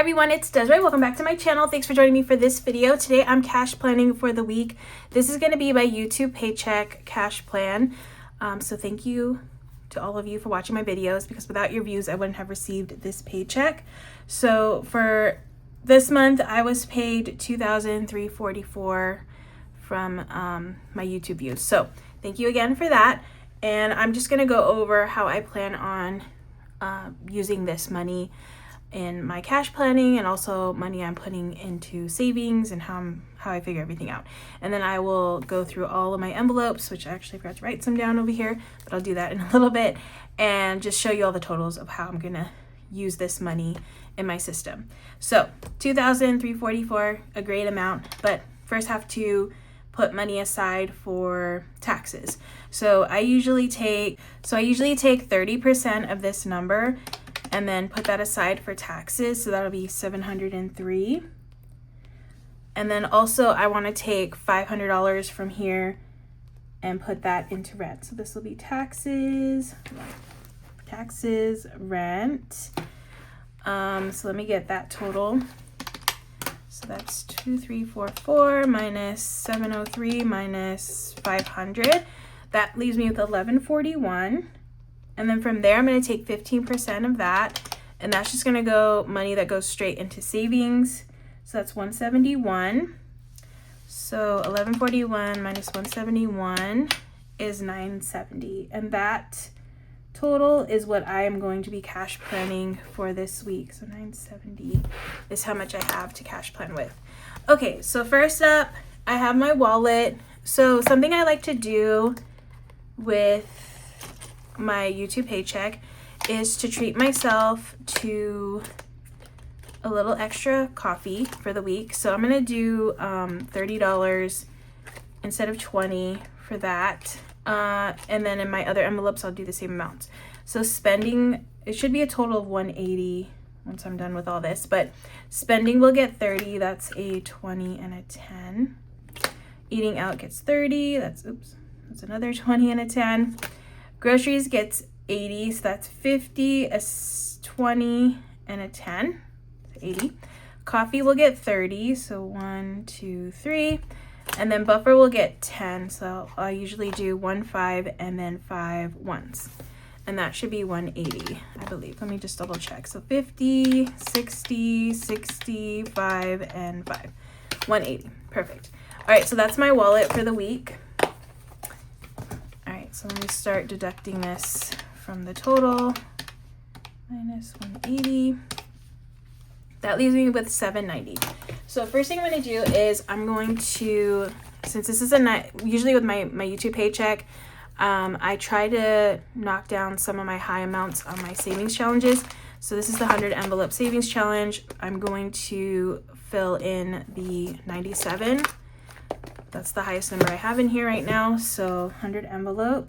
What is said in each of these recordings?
everyone, it's Desiree. Welcome back to my channel. Thanks for joining me for this video. Today I'm cash planning for the week. This is going to be my YouTube Paycheck cash plan. So thank you to all of you for watching my videos, because without your views I wouldn't have received this paycheck. So for this month I was paid $2,344 from my YouTube views. So thank you again for that. And I'm just going to go over how I plan on using this money in my cash planning, and also money I'm putting into savings, and how I figure everything out. And then I will go through all of my envelopes, which I actually forgot to write some down over here, but I'll do that in a little bit, and just show you all the totals of how I'm gonna use this money in my system. So $2,344, a great amount, but first have to put money aside for taxes. So I usually take 30% of this number and then put that aside for taxes. So that'll be $703. And then also I want to take $500 from here and put that into rent. So this will be taxes, rent. So let me get that total. So that's 2,344 minus 703 minus 500. That leaves me with 1,141. And then from there, I'm going to take 15% of that, and that's just going to go money that goes straight into savings. So that's 171. So 1141 minus 171 is 970, and that total is what I am going to be cash planning for this week. So 970 is how much I have to cash plan with. Okay, so first up, I have my wallet. So something I like to do with my YouTube paycheck is to treat myself to a little extra coffee for the week. So I'm gonna do $30 instead of $20 for that, and then in my other envelopes I'll do the same amount. So spending, it should be a total of $180 once I'm done with all this, but spending will get $30. That's a $20 and a $10. Eating out gets $30. That's another $20 and a $10. Groceries gets $80, so that's $50, a $20, and a $10, so $80. Coffee will get $30, so 1, 2, 3. And then buffer will get $10, so I usually do 1 5 and then 5 ones. And that should be $180, I believe. Let me just double check. So 50, 60, 65, and 5. $180, perfect. All right, so that's my wallet for the week. So let me start deducting this from the total. Minus 180. That leaves me with 790. So first thing I'm going to do is I'm going to, since this is usually with my YouTube paycheck, I try to knock down some of my high amounts on my savings challenges. So this is the 100 envelope savings challenge. I'm going to fill in the 97. That's the highest number I have in here right now. So 100 envelope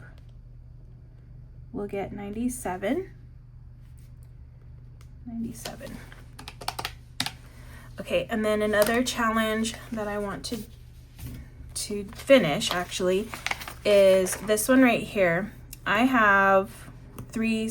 will get 97. Okay, and then another challenge that I want to finish actually is this one right here. I have three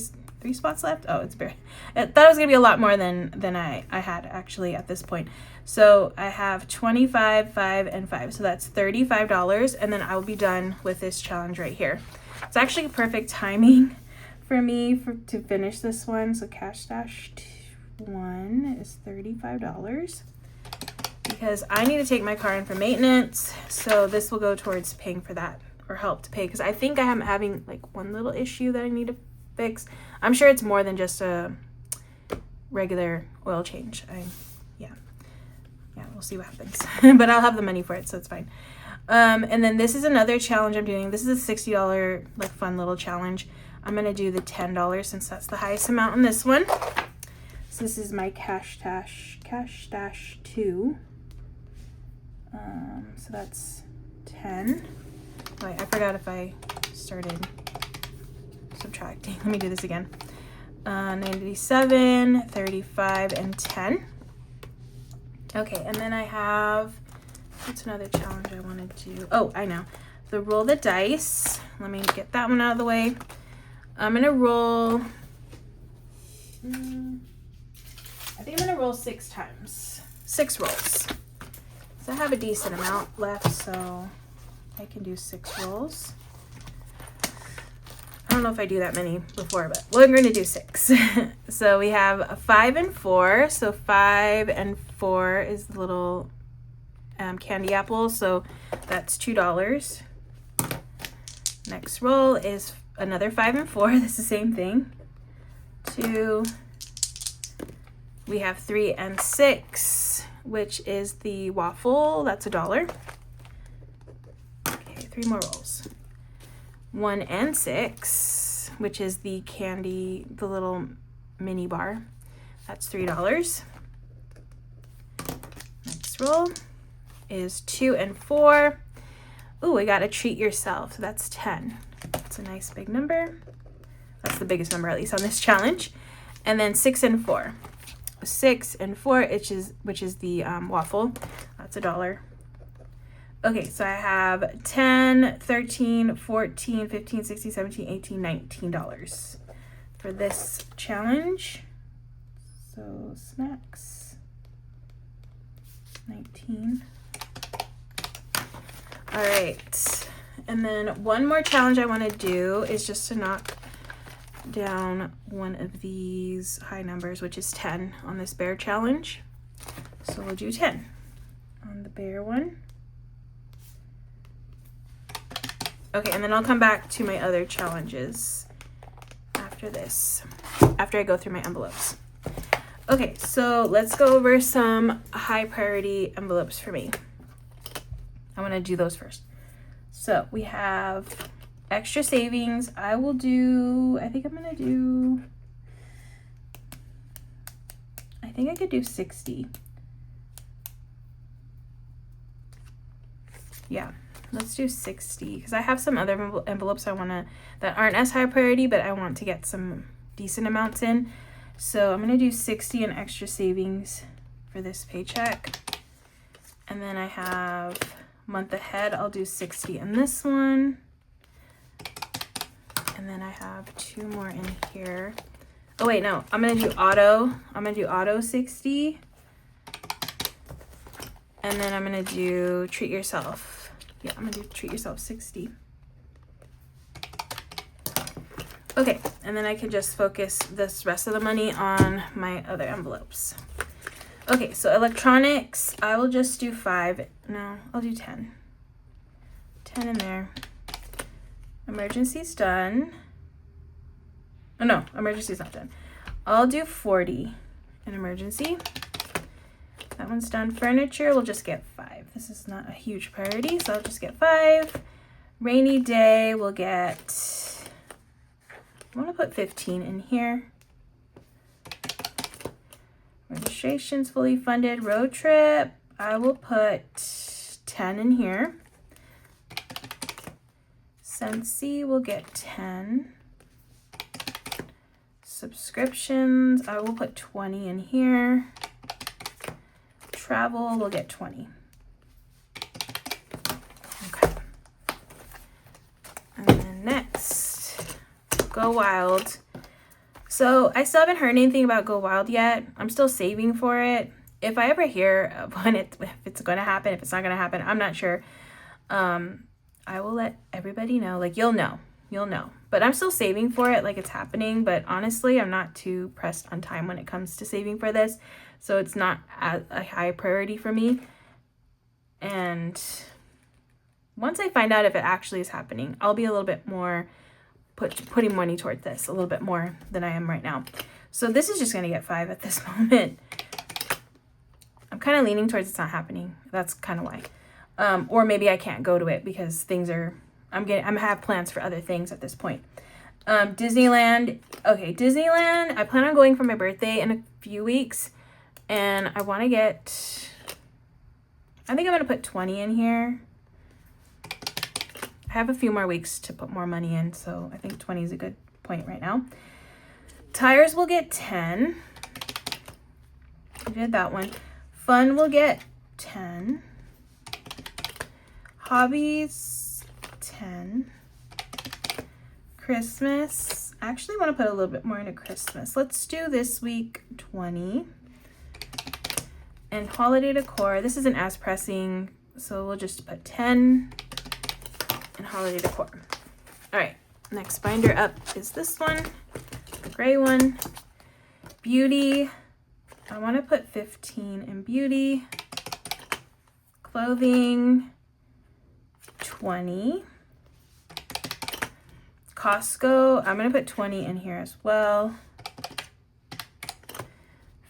spots left. Oh, it's bare. I thought it was gonna be a lot more than I had actually at this point. So I have 25, 5, and 5. So that's $35, and then I will be done with this challenge right here. It's actually perfect timing for me to finish this one. So cash stash 1 is $35 because I need to take my car in for maintenance. So this will go towards paying for that, or help to pay, because I think I am having like one little issue that I need to fix. I'm sure it's more than just a regular oil change. Yeah, we'll see what happens. But I'll have the money for it, so it's fine. And then this is another challenge I'm doing. This is a $60 like fun little challenge. I'm gonna do the $10 since that's the highest amount on this one. So this is my cash stash 2. So that's 10. Wait, I forgot if I started subtracting. Let me do this again. 97, 35, and 10. Okay, and then I have, what's another challenge I want to do? Oh, I know. The roll the dice. Let me get that one out of the way. I'm going to roll I think I'm gonna roll 6 times. 6 rolls. So I have a decent amount left, so I can do 6 rolls. I don't know if I do that many before, but we're going to do 6. So we have a 5 and 4. So 5 and 4 is the little candy apple. So that's $2. Next roll is another 5 and 4. That's the same thing. 2. We have 3 and 6, which is the waffle. That's $1. Okay, 3 more rolls. 1 and 6, which is the candy, the little mini bar. That's $3. Next roll is 2 and 4. Ooh, we got a treat yourself. So that's 10. That's a nice big number. That's the biggest number, at least on this challenge. And then 6 and 4. 6 and 4, which is the waffle. That's $1. Okay, so I have 10, 13, 14, 15, 16, 17, 18, $19 for this challenge. So snacks, 19. All right, and then one more challenge I want to do is just to knock down one of these high numbers, which is 10 on this bear challenge. So we'll do 10 on the bear one. Okay, and then I'll come back to my other challenges after this, after I go through my envelopes. Okay, so let's go over some high priority envelopes for me. I want to do those first. So we have extra savings. I will do, I think I could do 60. Yeah. Let's do 60 because I have some other envelopes that aren't as high priority, but I want to get some decent amounts in. So I'm going to do 60 in extra savings for this paycheck. And then I have month ahead. I'll do 60 in this one. And then I have 2 more in here. Oh wait, no, I'm going to do auto. I'm going to do auto 60. And then I'm going to do treat yourself. Yeah, I'm gonna do treat yourself 60. Okay, and then I can just focus this rest of the money on my other envelopes. Okay, so electronics, I will just do 5. No, I'll do 10. 10 in there. Emergency's done. Oh no, emergency's not done. I'll do 40 in emergency. That one's done. Furniture, we'll just get 5. This is not a huge priority, so I'll just get 5. Rainy day, we'll get, I want to put 15 in here. Registration's fully funded. Road trip, I will put 10 in here. Scentsy, we'll get 10. Subscriptions, I will put 20 in here. Travel, we'll get 20. Okay. And then next, Go Wild. So I still haven't heard anything about Go Wild yet. I'm still saving for it. If I ever hear if it's going to happen, if it's not going to happen, I'm not sure. I will let everybody know. Like, you'll know. But I'm still saving for it, like it's happening. But honestly, I'm not too pressed on time when it comes to saving for this. So it's not a high priority for me. And once I find out if it actually is happening, I'll be a little bit more putting money towards this, a little bit more than I am right now. So this is just going to get 5 at this moment. I'm kind of leaning towards it's not happening. That's kind of why. Or maybe I can't go to it because things are, I have plans for other things at this point. Disneyland. Okay, Disneyland. I plan on going for my birthday in a few weeks. And I want to get, I think I'm going to put 20 in here. I have a few more weeks to put more money in, so I think 20 is a good point right now. Tires will get 10. I did that one. Fun will get 10. Hobbies, 10. Christmas, I actually want to put a little bit more into Christmas. Let's do this week 20. And holiday decor, this isn't as pressing, so we'll just put 10 in holiday decor. All right, next binder up is this one, the gray one. Beauty, I want to put 15 in beauty. Clothing, 20. Costco, I'm going to put 20 in here as well.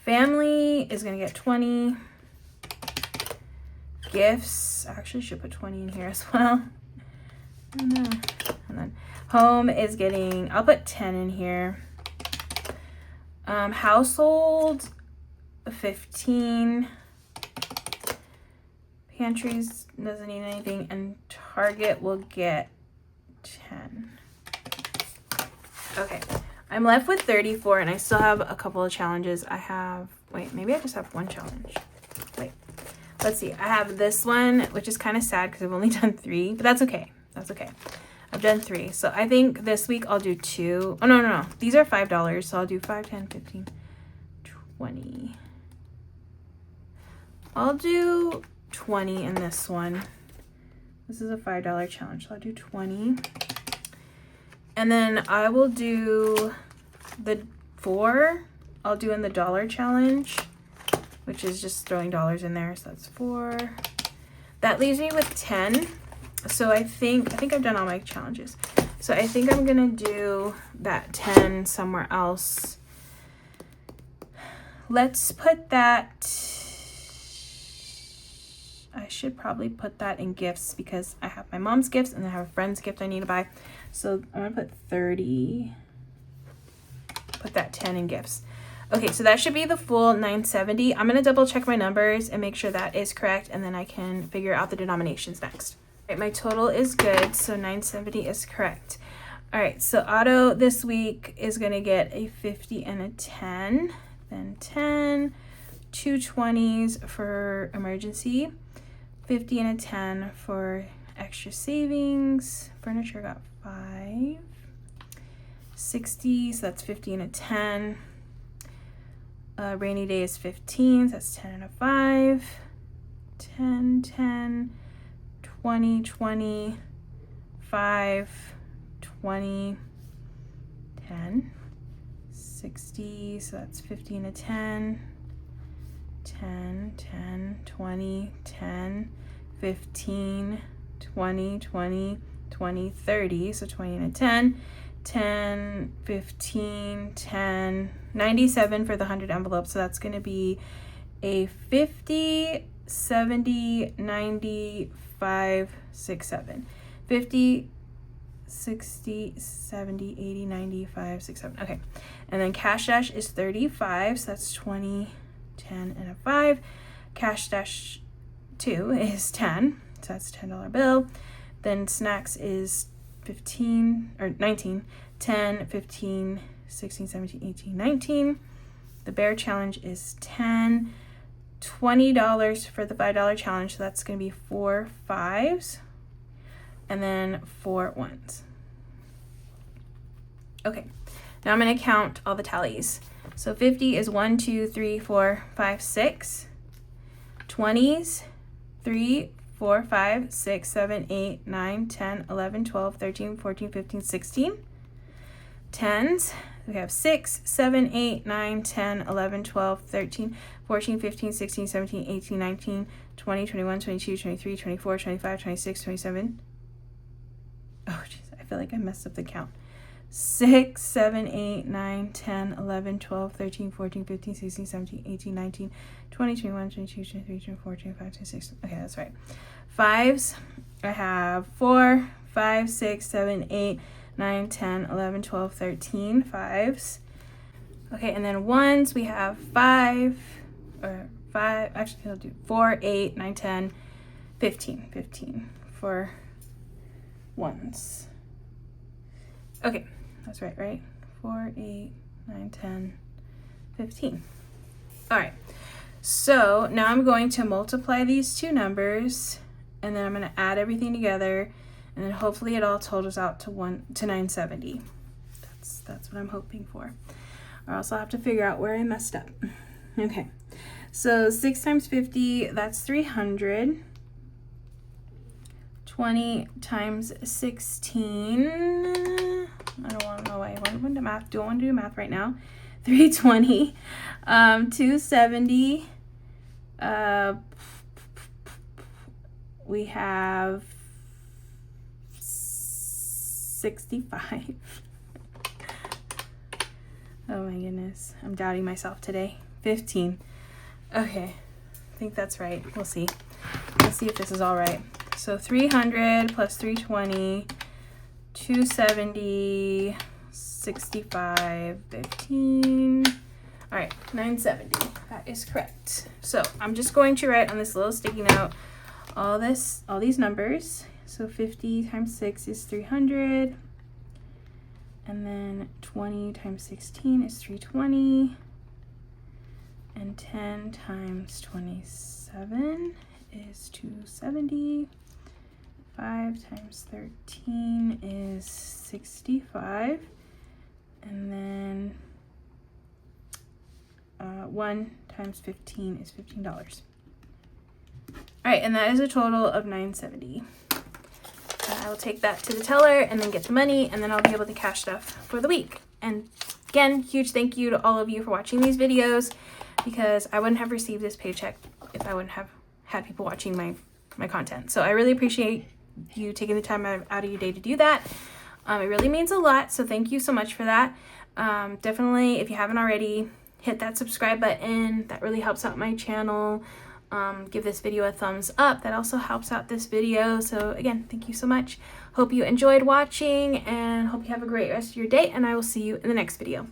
Family is going to get 20. Gifts, I actually should put 20 in here as well. Oh no. And then home is getting, I'll put 10 in here. Household, 15. Pantries doesn't need anything, and Target will get 10. Okay, I'm left with 34, and I still have a couple of challenges. I have, wait, maybe I just have one challenge. Wait, let's see. I have this one, which is kind of sad because I've only done 3, but that's okay. That's okay. I've done 3. So I think this week I'll do 2. Oh, no. These are $5, so I'll do 5, 10, 15, 20. I'll do 20 in this one. This is a $5 challenge, so I'll do 20. And then I will do the 4. I'll do in the dollar challenge, which is just throwing dollars in there. So that's 4. That leaves me with 10. So I think I've done all my challenges. So I think I'm gonna do that 10 somewhere else. Let's put that, I should probably put that in gifts because I have my mom's gifts and I have a friend's gift I need to buy. So I'm gonna put 30, put that 10 in gifts. Okay, so that should be the full 970. I'm gonna double check my numbers and make sure that is correct, and then I can figure out the denominations next. All right, my total is good, so 970 is correct. All right, so Otto this week is gonna get a 50 and a 10, then 10, 2 20s for emergency, 50 and a 10 for extra savings. Furniture got 5, 60, so that's 50 and a 10. Rainy day is 15, so that's 10 and a 5, 10, 10, 20, 20, 5, 20, 10, 60, so that's 50 and a 10, 10, 10, 20, 10, 15, 20, 20, 20, 30, so 20 and a 10, 10, 15, 10, 97 for the 100 envelope, so that's going to be a 50, 70, 95, 6, 7. 50, 60, 70, 80, 95, 6, 7. Okay, and then cash dash is 35, so that's 20, 10, and a 5. Cash dash 2 is 10, so that's a $10 bill. Then snacks is 15 or 19, 10, 15, 16, 17, 18, 19. The bear challenge is 10, $20 for the $5 challenge, so that's going to be 4 5s and then 4 1s. Okay, now I'm going to count all the tallies. So 50 is 1, 2, 3, 4, 5, 6. 20s, 3, 4, 5, 6, 7, 8, 9, 10, 11, 12, 13, 14, 15, 16. 10s, we have 6, 7, 8, 9, 10, 11, 12, 13, 14, 15, 16, 17, 18, 19, 20, 21, 22, 23, 24, 25, 26, 27. Oh, jeez, I feel like I messed up the count. 6, 7, 8, 9, 10, 11, 12, 13, 14, 15, 16, 17, 18, 19, 20, 21, 22, 23, 24, 25, 26. Okay, that's right. 5s, I have 4, 5, 6, 7, 8, 9, 10, 11, 12, 13, 5s. Okay, and then 1s, we have 5, actually I'll do 4, 8, 9, 10, 15 for 1s. Okay, that's right? 4, 8, 9, 10, 15. All right, so now I'm going to multiply these two numbers, and then I'm going to add everything together, and then hopefully it all totals out to 970. That's what I'm hoping for. Or else I'll have to figure out where I messed up. Okay, So 6 times 50, that's 300. 20 times 16. I don't want to know why I want to do math. Don't want to do math right now. 320. 270. We have 65. Oh my goodness. I'm doubting myself today. 15. Okay. I think that's right. We'll see. Let's see if this is all right. So 300 plus 320, 270, 65, 15. All right, 970. That is correct. So I'm just going to write on this little sticky note all these numbers. So 50 times 6 is 300. And then 20 times 16 is 320. And 10 times 27 is 270. 5 times 13 is 65. And then 1 times 15 is $15. All right, and that is a total of $970. I will take that to the teller and then get the money, and then I'll be able to cash stuff for the week. And again, huge thank you to all of you for watching these videos, because I wouldn't have received this paycheck if I wouldn't have had people watching my content. So I really appreciate you taking the time out of your day to do that. It really means a lot, so thank you so much for that. Definitely, if you haven't already, hit that subscribe button. That really helps out my channel. Give this video a thumbs up. That also helps out this video. So again, thank you so much. Hope you enjoyed watching, and hope you have a great rest of your day, and I will see you in the next video.